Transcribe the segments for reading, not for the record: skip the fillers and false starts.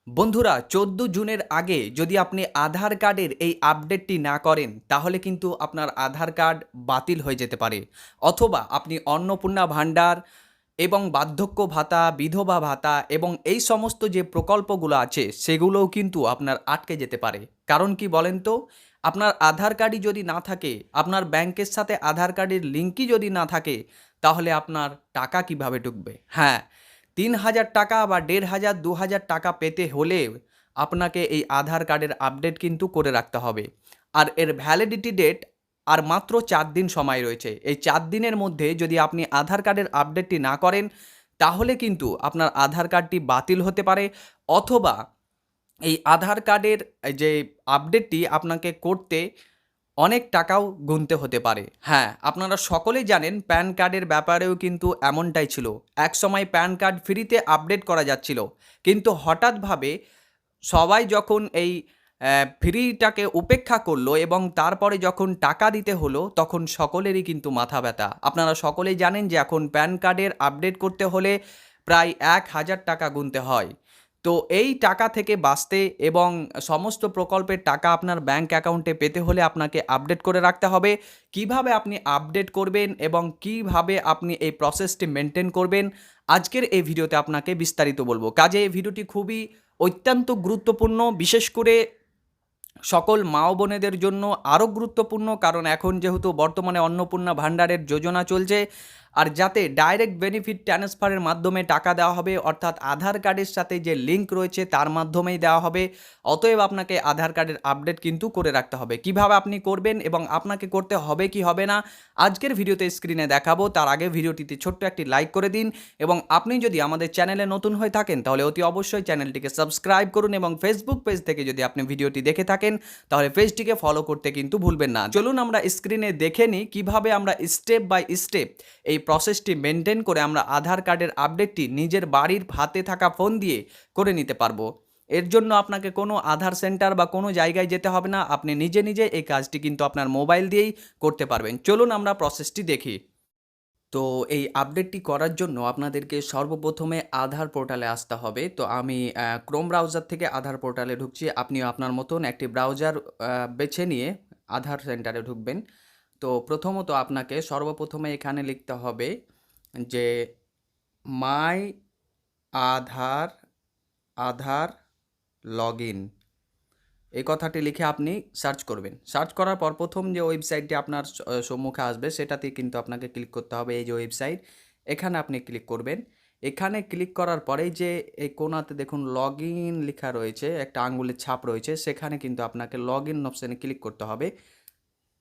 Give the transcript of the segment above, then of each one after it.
বন্ধুরা 14 জুনের আগে যদি আপনি আধার কার্ডের এই আপডেটটি না করেন তাহলে কিন্তু আপনার আধার কার্ড বাতিল হয়ে যেতে পারে, অথবা আপনি অন্নপূর্ণা ভাণ্ডার এবং বার্ধক্য ভাতা, বিধবা ভাতা এবং এই সমস্ত যে প্রকল্পগুলো আছে সেগুলোও কিন্তু আপনার আটকে যেতে পারে। কারণ কি বলেন তো, আপনার আধার কার্ডই যদি না থাকে, আপনার ব্যাংকের সাথে আধার কার্ডের লিঙ্কই যদি না থাকে, তাহলে আপনার টাকা কিভাবে ঢুকবে? হ্যাঁ, ৩,০০০ টাকা বা ১,৫০০ ২,০০০ টাকা পেতে হলে আপনাকে এই আধার কার্ডের আপডেট কিন্তু করে রাখতে হবে। আর এর ভ্যালিডিটি ডেট আর মাত্র ৪ দিন সময় রয়েছে। এই ৪ দিনের মধ্যে যদি আপনি আধার কার্ডের আপডেটটি না করেন, তাহলে কিন্তু আপনার আধার কার্ডটি বাতিল হতে পারে, অথবা এই আধার কার্ডের যে আপডেটটি আপনাকে করতে অনেক টাকাও গুনতে হতে পারে। হ্যাঁ, আপনারা সকলেই জানেন প্যান কার্ডের ব্যাপারেও কিন্তু এমনটাই ছিল। একসময় প্যান কার্ড ফ্রিতে আপডেট করা যাচ্ছিল। কিন্তু হঠাৎভাবে সবাই যখন এই ফ্রিটাকে উপেক্ষা করলো এবং তারপরে যখন টাকা দিতে হলো, তখন সকলেরই কিন্তু মাথা ব্যথা। আপনারা সকলেই জানেন যে এখন প্যান কার্ডের আপডেট করতে হলে প্রায় ১,০০০ টাকা গুনতে হয়। তো এই টাকা থেকে বাঁচতে এবং সমস্ত প্রকল্পের টাকা আপনার ব্যাংক অ্যাকাউন্টে পেতে হলে আপনাকে আপডেট করে রাখতে হবে। কিভাবে আপনি আপডেট করবেন এবং কিভাবে আপনি এই প্রসেসটি মেনটেন করবেন, আজকের এই ভিডিওতে আপনাকে বিস্তারিত বলবো। কাজেই এই ভিডিওটি খুবই অত্যন্ত গুরুত্বপূর্ণ, বিশেষ করে সকল মা ও বোনেদের জন্য আরও গুরুত্বপূর্ণ, কারণ এখন যেহেতু বর্তমানে অন্নপূর্ণা ভাণ্ডারের যোজনা চলছে, আর যাতে ডাইরেক্ট বেনিফিট ট্রান্সফারের মাধ্যমে টাকা দেওয়া হবে, অর্থাৎ আধার কার্ডের সাথে যে লিঙ্ক রয়েছে তার মাধ্যমেই দেওয়া হবে। অতএব আপনাকে আধার কার্ডের আপডেট কিন্তু করে রাখতে হবে। কিভাবে আপনি করবেন এবং আপনাকে করতে হবে কি হবে না, আজকের ভিডিওতে স্ক্রিনে দেখাবো। তার আগে ভিডিওটিতে ছোট্ট একটি লাইক করে দিন, এবং আপনি যদি আমাদের চ্যানেলে নতুন হয়ে থাকেন তাহলে অতি অবশ্যই চ্যানেলটিকে সাবস্ক্রাইব করুন, এবং ফেসবুক পেজ থেকে যদি আপনি ভিডিওটি দেখে থাকেন তাহলে পেজটিকে ফলো করতে কিন্তু ভুলবেন না। চলুন আমরা স্ক্রিনে দেখে নিই কীভাবে আমরা স্টেপ বাই স্টেপ এই প্রসেসটি মেনটেন করে আমরা আধার কার্ডের আপডেটটি নিজের বাড়ির হাতে থাকা ফোন দিয়ে করে নিতে পারবো। এর জন্য আপনাকে কোনো আধার সেন্টার বা কোনো জায়গায় যেতে হবে না, আপনি নিজে নিজে এই কাজটি কিন্তু আপনার মোবাইল দিয়েই করতে পারবেন। চলুন আমরা প্রসেসটি দেখি। তো এই আপডেটটি করার জন্য আপনাদেরকে সর্বপ্রথমে আধার পোর্টালে আসতে হবে। তো আমি ক্রোম ব্রাউজার থেকে আধার পোর্টালে ঢুকছি। আপনিও আপনার মতন একটি ব্রাউজার বেছে নিয়ে আধার সেন্টারে ঢুকবেন। তো প্রথমত আপনাকে সর্বপ্রথমে এখানে লিখতে হবে যে মাই আধার, আধার লগইন, এই কথাটি লিখে আপনি সার্চ করবেন। সার্চ করার পর প্রথম যে ওয়েবসাইটটি আপনার সম্মুখে আসবে সেটাতে কিন্তু আপনাকে ক্লিক করতে হবে। এই যে ওয়েবসাইট, এখানে আপনি ক্লিক করবেন। এখানে ক্লিক করার পরেই যে এই কোণাতে দেখুন লগ ইন লেখা রয়েছে, একটা আঙ্গুলের ছাপ রয়েছে, সেখানে কিন্তু আপনাকে লগ ইন অপশানে ক্লিক করতে হবে।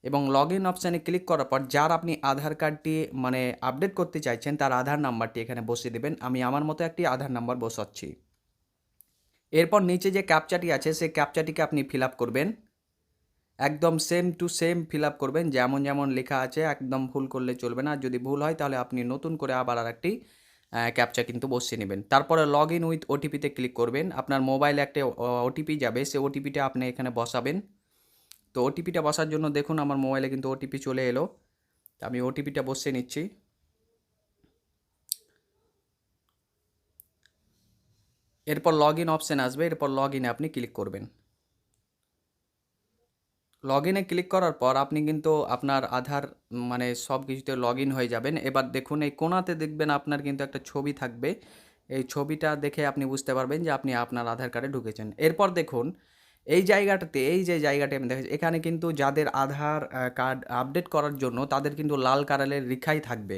এবং লগ ইন অপশানে ক্লিক করার পর যার আপনি আধার কার্ডটি মানে আপডেট করতে চাইছেন তার আধার নাম্বারটি এখানে বসিয়ে দেবেন। আমি আমার মতো একটি আধার নাম্বার বসাচ্ছি। এরপর নিচে যে ক্যাপচাটি আছে সেই ক্যাপচাটিকে আপনি ফিল আপ করবেন, একদম same to same fill up করবেন, যেমন যেমন লেখা আছে। একদম ভুল করলে চলবে না, যদি ভুল হয় তাহলে আপনি নতুন করে আবার আরেকটি ক্যাপচা কিন্তু বসিয়ে নেবেন। তারপরে লগ ইন উইথ ওটিপিতে ক্লিক করবেন। আপনার মোবাইলে একটা ওটিপি যাবে, সেই ওটিপিটা আপনি এখানে বসাবেন। তো ওটিপিটা বসার জন্য দেখুন আমার মোবাইলে কিন্তু ওটিপি চলে এলো। তো আমি ওটিপিটা বসিয়ে নিচ্ছি। এরপর লগ ইন অপশান আসবে, এরপর লগ ইনে আপনি ক্লিক করবেন। লগ ইনে ক্লিক করার পর আপনি কিন্তু আপনার আধার মানে সব কিছুতে লগ ইন হয়ে যাবেন। এবার দেখুন এই কোণাতে দেখবেন আপনার কিন্তু একটা ছবি থাকবে। এই ছবিটা দেখে আপনি বুঝতে পারবেন যে আপনি আপনার আধার কার্ডে ঢুকেছেন। এরপর দেখুন এই জায়গাটাতে, এই যে জায়গাটি আমি দেখাচ্ছি, এখানে কিন্তু যাদের আধার কার্ড আপডেট করার জন্য তাদের কিন্তু লাল কালারের লেখাই থাকবে,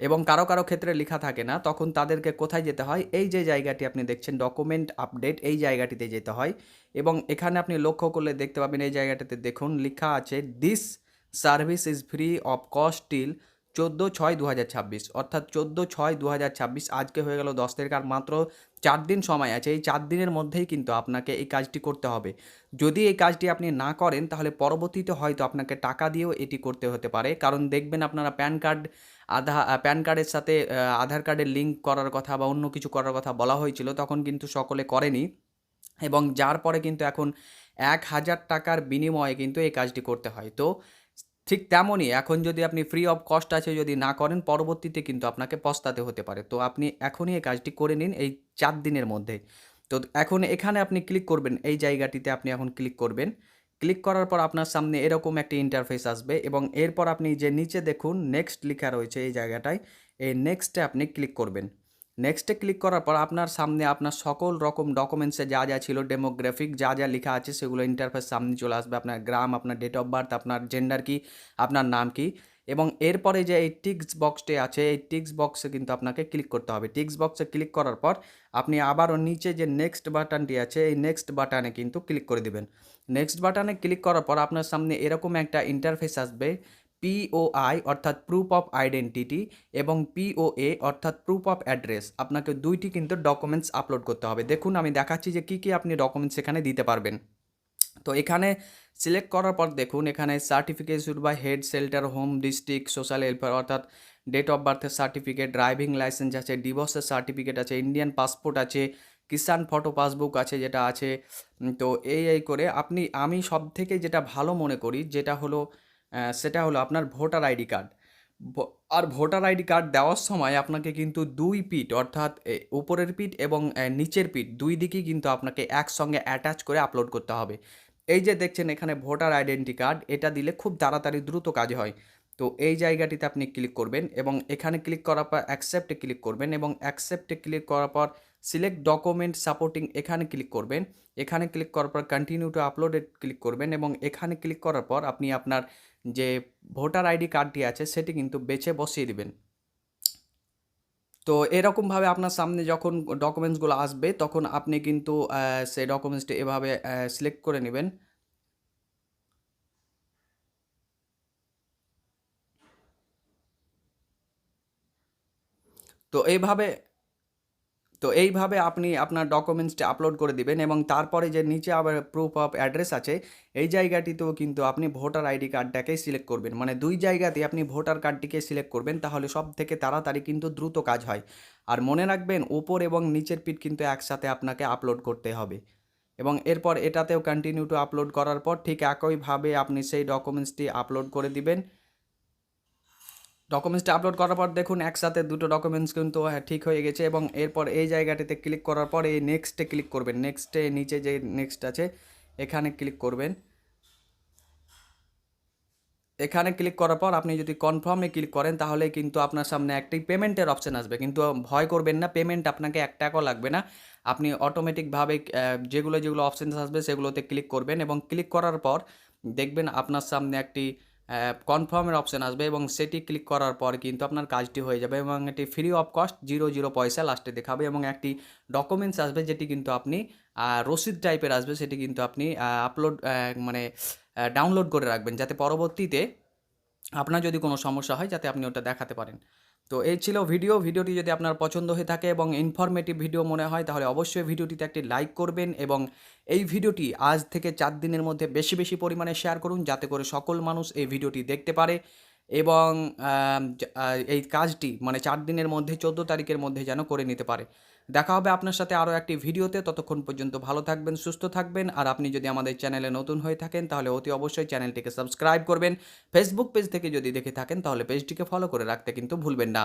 এবং কারো কারো ক্ষেত্রে লেখা থাকে না। তখন তাদেরকে কোথায় যেতে হয়, এই যে জায়গাটি আপনি দেখছেন ডকুমেন্ট আপডেট, এই জায়গাটিতে যেতে হয়। এবং এখানে আপনি লক্ষ্য করলে দেখতে পাবেন এই জায়গাটাতে দেখুন লেখা আছে this service is free of cost till 14/6/2026, অর্থাৎ 14/6/2026। আজকে হয়ে গেল 10 তারিখ, আর মাত্র 4 দিন সময় আছে। এই 4 দিনের মধ্যেই কিন্তু আপনাকে এই কাজটি করতে হবে। যদি এই কাজটি আপনি না করেন তাহলে পরবর্তীতে হয়তো আপনাকে টাকা দিয়েও এটি করতে হতে পারে। কারণ দেখবেন আপনারা প্যান কার্ডের সাথে আধার কার্ডের লিঙ্ক করার কথা বা অন্য কিছু করার কথা বলা হয়েছিল, তখন কিন্তু সকলে করেনি, এবং যার পরে কিন্তু এখন ১,০০০ টাকার বিনিময়ে কিন্তু এই কাজটি করতে হয়। তো ঠিক তেমনই এখন যদি আপনি ফ্রি অফ কস্ট আছে যদি না করেন, পরবর্তীতে কিন্তু আপনাকে পস্তাতে হতে পারে। তো আপনি এখনই এই কাজটি করে নিন এই 4 দিনের মধ্যে। তো এখন এখানে আপনি ক্লিক করবেন, এই জায়গাটিতে আপনি এখন ক্লিক করবেন। ক্লিক করার পর আপনার সামনে এরকম একটি ইন্টারফেস আসবে এবং এরপর আপনি যে নিচে দেখুন নেক্সট লেখা রয়েছে এই জায়গাটায়, এই নেক্সটে আপনি ক্লিক করবেন। নেক্সটে ক্লিক করার পর আপনার সামনে আপনার সকল রকম ডকুমেন্টসে যা যা ছিল, ডেমোগ্রাফিক যা যা লেখা আছে সেগুলো ইন্টারফেস সামনে চলে আসবে। আপনার গ্রাম, আপনার ডেট অফ বার্থ, আপনার জেন্ডার কি, আপনার নাম কি, এবং এরপরে যে এই টিক্স বক্সটি আছে এই টিক্স বক্সে কিন্তু আপনাকে ক্লিক করতে হবে। টিক্স বক্সে ক্লিক করার পর আপনি আবারও নিচে যে নেক্সট বাটনটি আছে এই নেক্সট বাটনে কিন্তু ক্লিক করে দিবেন। নেক্সট বাটনে ক্লিক করার পর আপনার সামনে এরকম একটা ইন্টারফেস আসবে, পিওআই অর্থাৎ প্রুফ অফ আইডেন্টিটি এবং পিওএ অর্থাৎ প্রুফ অফ অ্যাড্রেস। আপনাকে দুইটি কিন্তু ডকুমেন্টস আপলোড করতে হবে। দেখুন আমি দেখাচ্ছি যে কী কী আপনি ডকুমেন্টস এখানে দিতে পারবেন। তো এখানে সিলেক্ট করার পর দেখুন এখানে সার্টিফিকেট বা head shelter, home district, social welfare অর্থাৎ ডেট অফ বার্থের সার্টিফিকেট, ড্রাইভিং লাইসেন্স আছে, ডিভোর্সের সার্টিফিকেট আছে, ইন্ডিয়ান পাসপোর্ট আছে, কিষাণ ফটো পাসবুক আছে যেটা আছে। তো এই করে আমি সব থেকে যেটা ভালো মনে করি যেটা হলো সেটা হলো আপনার ভোটার আইডি কার্ড। আর ভোটার আইডি কার্ড দেওয়ার সময় আপনাকে কিন্তু দুই পিঠ অর্থাৎ উপরের পিঠ এবং নিচের পিঠ দুই দিকেই কিন্তু আপনাকে একসঙ্গে অ্যাটাচ করে আপলোড করতে হবে। এই যে দেখছেন এখানে ভোটার আইডেন্টি কার্ড, এটা দিলে খুব তাড়াতাড়ি দ্রুত কাজ হয়। তো এই জায়গাটিতে আপনি ক্লিক করবেন এবং এখানে ক্লিক করার পর অ্যাকসেপ্টে ক্লিক করবেন এবং অ্যাকসেপ্টে ক্লিক করার পর সিলেক্ট ডকুমেন্ট সাপোর্টিং এখানে ক্লিক করবেন। এখানে ক্লিক করার পর কন্টিনিউ টু আপলোডে ক্লিক করবেন এবং এখানে ক্লিক করার পর আপনি আপনার যে ভোটার আইডি কার্ডটি আছে সেটি কিন্তু বেছে বসিয়ে দিবেন। তো এরকমভাবে আপনার সামনে যখন ডকুমেন্টসগুলো আসবে তখন আপনি কিন্তু সেই ডকুমেন্টসটি এভাবে সিলেক্ট করে নেবেন। তো এইভাবে এইভাবে আপনি আপনার ডকুমেন্টসটি আপলোড করে দিবেন এবং তারপরে যে নিচে আবার প্রুফ অফ অ্যাড্রেস আছে এই জায়গাটিতেও কিন্তু আপনি ভোটার আইডি কার্ডটাকেই সিলেক্ট করবেন। মানে দুই জায়গাতে আপনি ভোটার কার্ডটিকে সিলেক্ট করবেন, তাহলে সব থেকে তাড়াতাড়ি কিন্তু দ্রুত কাজ হয়। আর মনে রাখবেন ওপর এবং নিচের পিঠ কিন্তু একসাথে আপনাকে আপলোড করতে হবে এবং এরপর এটাতেও কন্টিনিউ টু আপলোড করার পর ঠিক একইভাবে আপনি সেই ডকুমেন্টসটি আপলোড করে দিবেন। ডকুমেন্টসটা আপলোড করার পর দেখুন একসাথে দুটো ডকুমেন্টস কিন্তু ঠিক হয়ে গেছে এবং এরপর এই জায়গাটিতে ক্লিক করার পর এই নেক্সটে ক্লিক করবেন। নেক্সটে নিচে যে নেক্সট আছে এখানে ক্লিক করবেন। এখানে ক্লিক করার পর আপনি যদি কনফার্মে ক্লিক করেন তাহলে কিন্তু আপনার সামনে একটি পেমেন্টের অপশান আসবে, কিন্তু ভয় করবেন না, পেমেন্ট আপনাকে 1 টাকাও লাগবে না। আপনি অটোমেটিকভাবে যেগুলো অপশানস আসবে সেগুলোতে ক্লিক করবেন এবং ক্লিক করার পর দেখবেন আপনার সামনে একটি কনফার্মের অপশান আসবে এবং সেটি ক্লিক করার পর কিন্তু আপনার কাজটি হয়ে যাবে এবং এটি ফ্রি অফ কস্ট 0 পয়সা লাস্টে দেখাবে এবং একটি ডকুমেন্টস আসবে যেটি কিন্তু আপনি রসিদ টাইপের আসবে, সেটি কিন্তু আপনি আপলোড মানে ডাউনলোড করে রাখবেন যাতে পরবর্তীতে আপনার যদি কোনো সমস্যা হয় যাতে আপনি ওটা দেখাতে পারেন। তো এই ছিল ভিডিওটি যদি আপনার পছন্দ হয়ে থাকে এবং ইনফরমেটিভ ভিডিও মনে হয় তাহলে অবশ্যই ভিডিওটিতে একটি লাইক করবেন এবং এই ভিডিওটি আজ থেকে 4 দিনের মধ্যে বেশি পরিমাণে শেয়ার করুন যাতে করে সকল মানুষ এই ভিডিওটি দেখতে পারে এবং এই কাজটি মানে 4 দিনের মধ্যে 14 তারিখের মধ্যে যেন করে নিতে পারে। দেখা হবে আপনার সাথে আরও একটি ভিডিওতে, ততক্ষণ পর্যন্ত ভালো থাকবেন, সুস্থ থাকবেন। আর আপনি যদি আমাদের চ্যানেলে নতুন হয়ে থাকেন তাহলে অতি অবশ্যই চ্যানেলটিকে সাবস্ক্রাইব করবেন। ফেসবুক পেজ থেকে যদি দেখে থাকেন তাহলে পেজটিকে ফলো করে রাখতে কিন্তু ভুলবেন না।